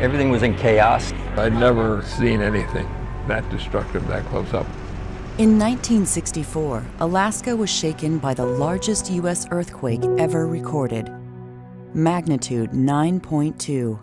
Everything was in chaos. I'd never seen anything that destructive that close up. In 1964, Alaska was shaken by the largest U.S. earthquake ever recorded, magnitude 9.2.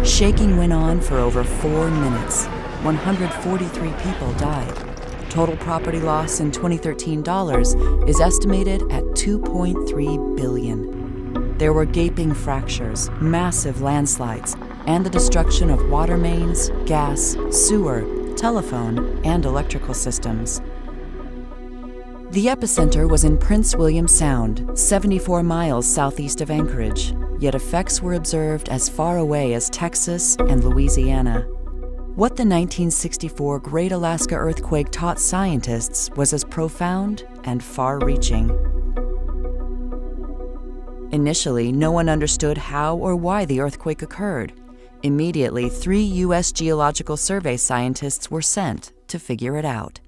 Shaking went on for over 4 minutes. 143 people died. Total property loss in 2013 dollars is estimated at $2.3 billion. There were gaping fractures, massive landslides, and the destruction of water mains, gas, sewer, telephone, and electrical systems. The epicenter was in Prince William Sound, 74 miles southeast of Anchorage, yet effects were observed as far away as Texas and Louisiana. What the 1964 Great Alaska Earthquake taught scientists was as profound and far-reaching. Initially, no one understood how or why the earthquake occurred. Immediately, 3 U.S. Geological Survey scientists were sent to figure it out.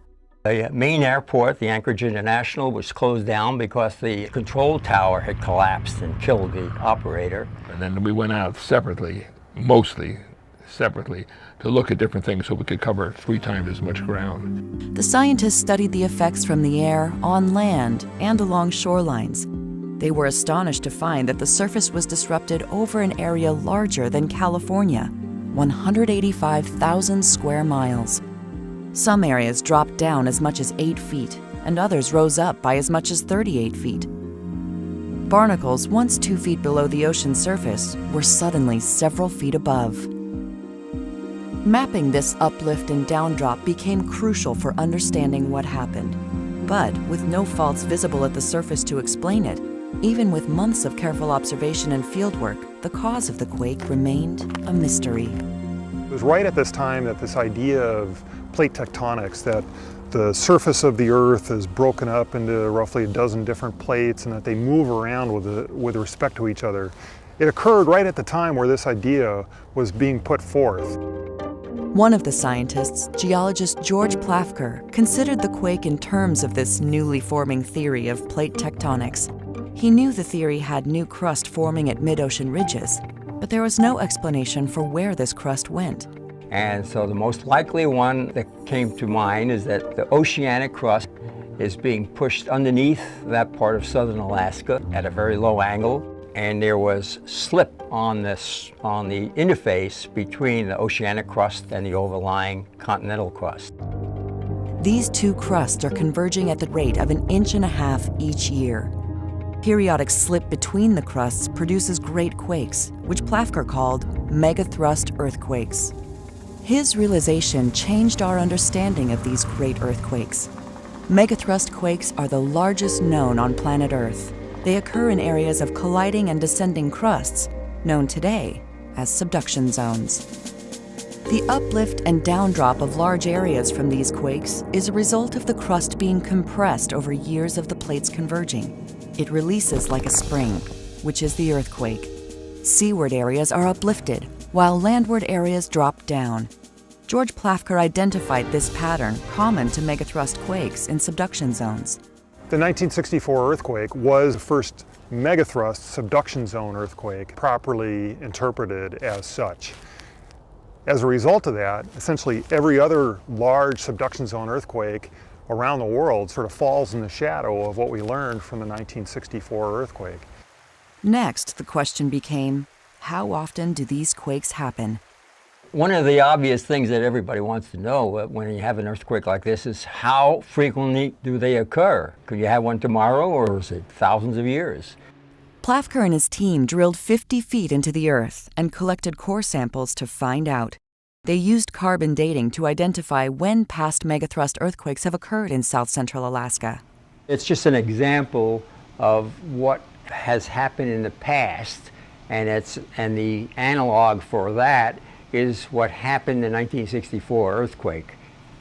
The main airport, the Anchorage International, was closed down because the control tower had collapsed and killed the operator. And then we went out separately, mostly separately, to look at different things so we could cover 3 times as much ground. The scientists studied the effects from the air, on land, and along shorelines. They were astonished to find that the surface was disrupted over an area larger than California, 185,000 square miles. Some areas dropped down as much as 8 feet, and others rose up by as much as 38 feet. Barnacles, once 2 feet below the ocean surface, were suddenly several feet above. Mapping this uplift and downdrop became crucial for understanding what happened. But with no faults visible at the surface to explain it, even with months of careful observation and fieldwork, the cause of the quake remained a mystery. It was right at this time that this idea of plate tectonics, that the surface of the Earth is broken up into roughly a dozen different plates and that they move around with respect to each other. It occurred right at the time where this idea was being put forth. One of the scientists, geologist George Plafker, considered the quake in terms of this newly forming theory of plate tectonics. He knew the theory had new crust forming at mid-ocean ridges, but there was no explanation for where this crust went. And so the most likely one that came to mind is that the oceanic crust is being pushed underneath that part of southern Alaska at a very low angle, and there was slip on the interface between the oceanic crust and the overlying continental crust. These 2 crusts are converging at the rate of 1.5 inches each year. Periodic slip between the crusts produces great quakes, which Plafker called megathrust earthquakes. His realization changed our understanding of these great earthquakes. Megathrust quakes are the largest known on planet Earth. They occur in areas of colliding and descending crusts, known today as subduction zones. The uplift and downdrop of large areas from these quakes is a result of the crust being compressed over years of the plates converging. It releases like a spring, which is the earthquake. Seaward areas are uplifted, while landward areas drop down. George Plafker identified this pattern common to megathrust quakes in subduction zones. The 1964 earthquake was the first megathrust subduction zone earthquake properly interpreted as such. As a result of that, essentially every other large subduction zone earthquake around the world sort of falls in the shadow of what we learned from the 1964 earthquake. Next, the question became, how often do these quakes happen? One of the obvious things that everybody wants to know when you have an earthquake like this is how frequently do they occur? Could you have one tomorrow, or is it thousands of years? Plafker and his team drilled 50 feet into the earth and collected core samples to find out. They used carbon dating to identify when past megathrust earthquakes have occurred in south-central Alaska. It's just an example of what has happened in the past, and the analog for that is what happened in the 1964 earthquake,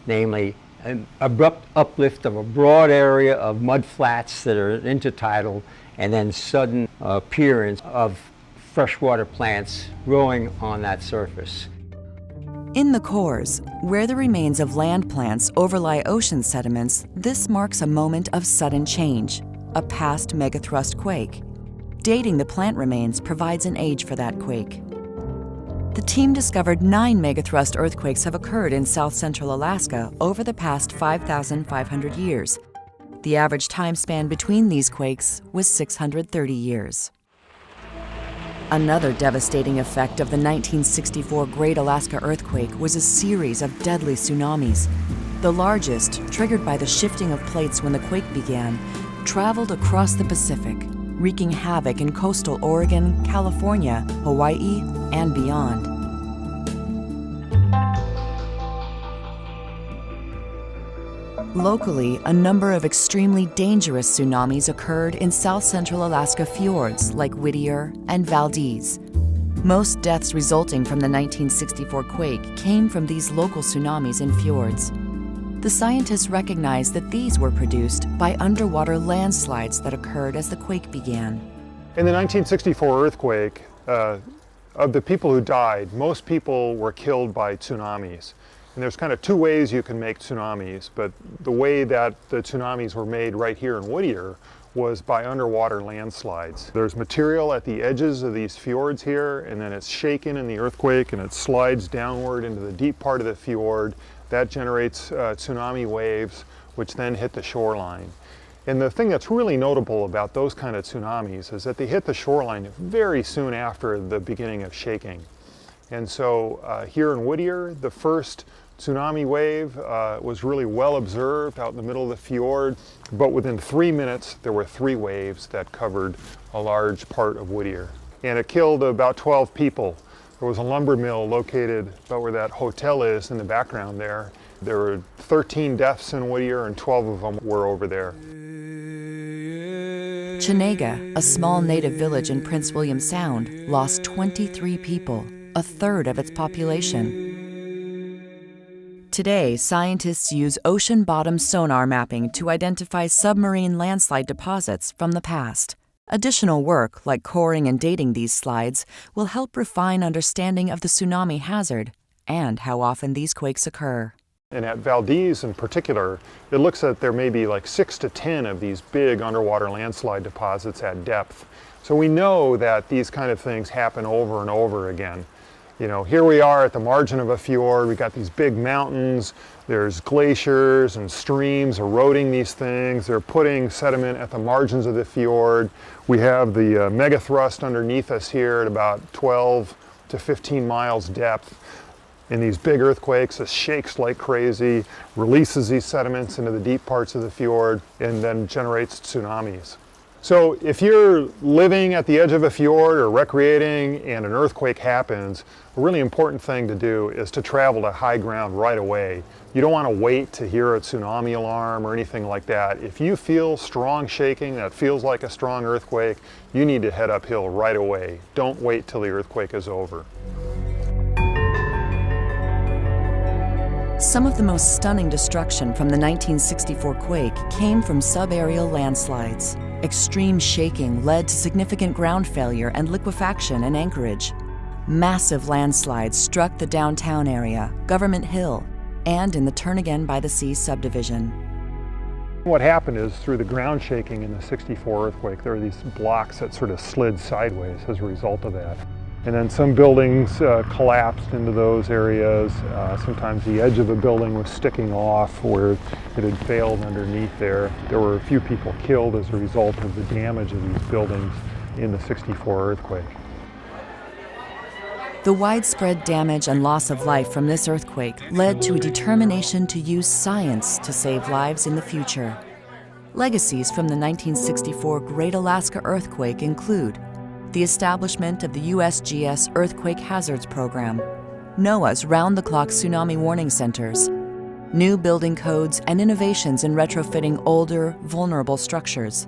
namely an abrupt uplift of a broad area of mud flats that are intertidal, and then sudden appearance of freshwater plants growing on that surface. In the cores, where the remains of land plants overlie ocean sediments, this marks a moment of sudden change, a past megathrust quake. Dating the plant remains provides an age for that quake. The team discovered 9 megathrust earthquakes have occurred in south central Alaska over the past 5,500 years. The average time span between these quakes was 630 years. Another devastating effect of the 1964 Great Alaska Earthquake was a series of deadly tsunamis. The largest, triggered by the shifting of plates when the quake began, traveled across the Pacific, wreaking havoc in coastal Oregon, California, Hawaii, and beyond. Locally, a number of extremely dangerous tsunamis occurred in south central Alaska fjords like Whittier and Valdez. Most deaths resulting from the 1964 quake came from these local tsunamis in fjords. The scientists recognized that these were produced by underwater landslides that occurred as the quake began. In the 1964 earthquake, of the people who died, most people were killed by tsunamis. And there's kind of two ways you can make tsunamis, but the way that the tsunamis were made right here in Whittier was by underwater landslides. There's material at the edges of these fjords here, and then it's shaken in the earthquake and it slides downward into the deep part of the fjord. That generates tsunami waves, which then hit the shoreline. And the thing that's really notable about those kind of tsunamis is that they hit the shoreline very soon after the beginning of shaking. And so here in Whittier, the first tsunami wave was really well observed out in the middle of the fjord, but within 3 minutes there were 3 waves that covered a large part of Whittier. And it killed about 12 people. There was a lumber mill located about where that hotel is in the background there. There were 13 deaths in Whittier and 12 of them were over there. Chenega, a small native village in Prince William Sound, lost 23 people, a third of its population. Today, scientists use ocean bottom sonar mapping to identify submarine landslide deposits from the past. Additional work, like coring and dating these slides, will help refine understanding of the tsunami hazard and how often these quakes occur. And at Valdez in particular, it looks like there may be like 6 to 10 of these big underwater landslide deposits at depth. So we know that these kind of things happen over and over again. You know, here we are at the margin of a fjord, we got these big mountains, there's glaciers and streams eroding these things, they're putting sediment at the margins of the fjord. We have the megathrust underneath us here at about 12 to 15 miles depth. In these big earthquakes, it shakes like crazy, releases these sediments into the deep parts of the fjord, and then generates tsunamis. So if you're living at the edge of a fjord or recreating and an earthquake happens, a really important thing to do is to travel to high ground right away. You don't want to wait to hear a tsunami alarm or anything like that. If you feel strong shaking that feels like a strong earthquake, you need to head uphill right away. Don't wait till the earthquake is over. Some of the most stunning destruction from the 1964 quake came from subaerial landslides. Extreme shaking led to significant ground failure and liquefaction in Anchorage. Massive landslides struck the downtown area, Government Hill, and in the Turn Again by the Sea subdivision. What happened is through the ground shaking in the 64 earthquake, there were these blocks that sort of slid sideways as a result of that. And then some buildings collapsed into those areas. Sometimes the edge of a building was sticking off where it had failed underneath there. There were a few people killed as a result of the damage of these buildings in the 64 earthquake. The widespread damage and loss of life from this earthquake led to a determination to use science to save lives in the future. Legacies from the 1964 Great Alaska Earthquake include the establishment of the USGS Earthquake Hazards Program, NOAA's round-the-clock tsunami warning centers, new building codes and innovations in retrofitting older, vulnerable structures.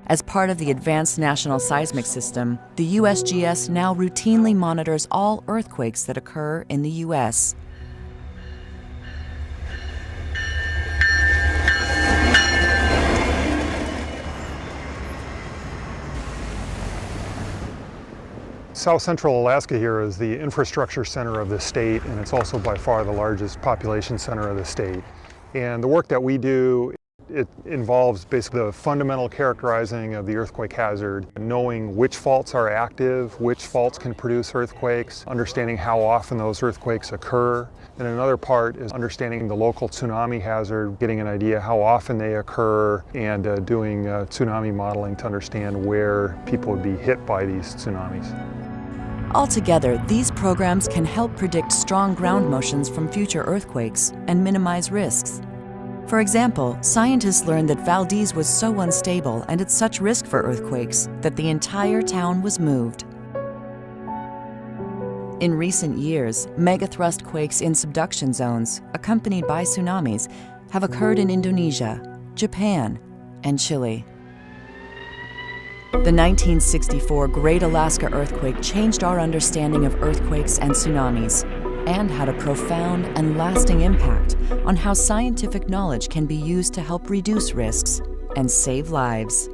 As part of the Advanced National Seismic System, the USGS now routinely monitors all earthquakes that occur in the U.S. South Central Alaska here is the infrastructure center of the state, and it's also by far the largest population center of the state. And the work that we do, it involves basically the fundamental characterizing of the earthquake hazard, knowing which faults are active, which faults can produce earthquakes, understanding how often those earthquakes occur. And another part is understanding the local tsunami hazard, getting an idea how often they occur, and doing tsunami modeling to understand where people would be hit by these tsunamis. Altogether, these programs can help predict strong ground motions from future earthquakes and minimize risks. For example, scientists learned that Valdez was so unstable and at such risk for earthquakes that the entire town was moved. In recent years, megathrust quakes in subduction zones, accompanied by tsunamis, have occurred in Indonesia, Japan, and Chile. The 1964 Great Alaska Earthquake changed our understanding of earthquakes and tsunamis, and had a profound and lasting impact on how scientific knowledge can be used to help reduce risks and save lives.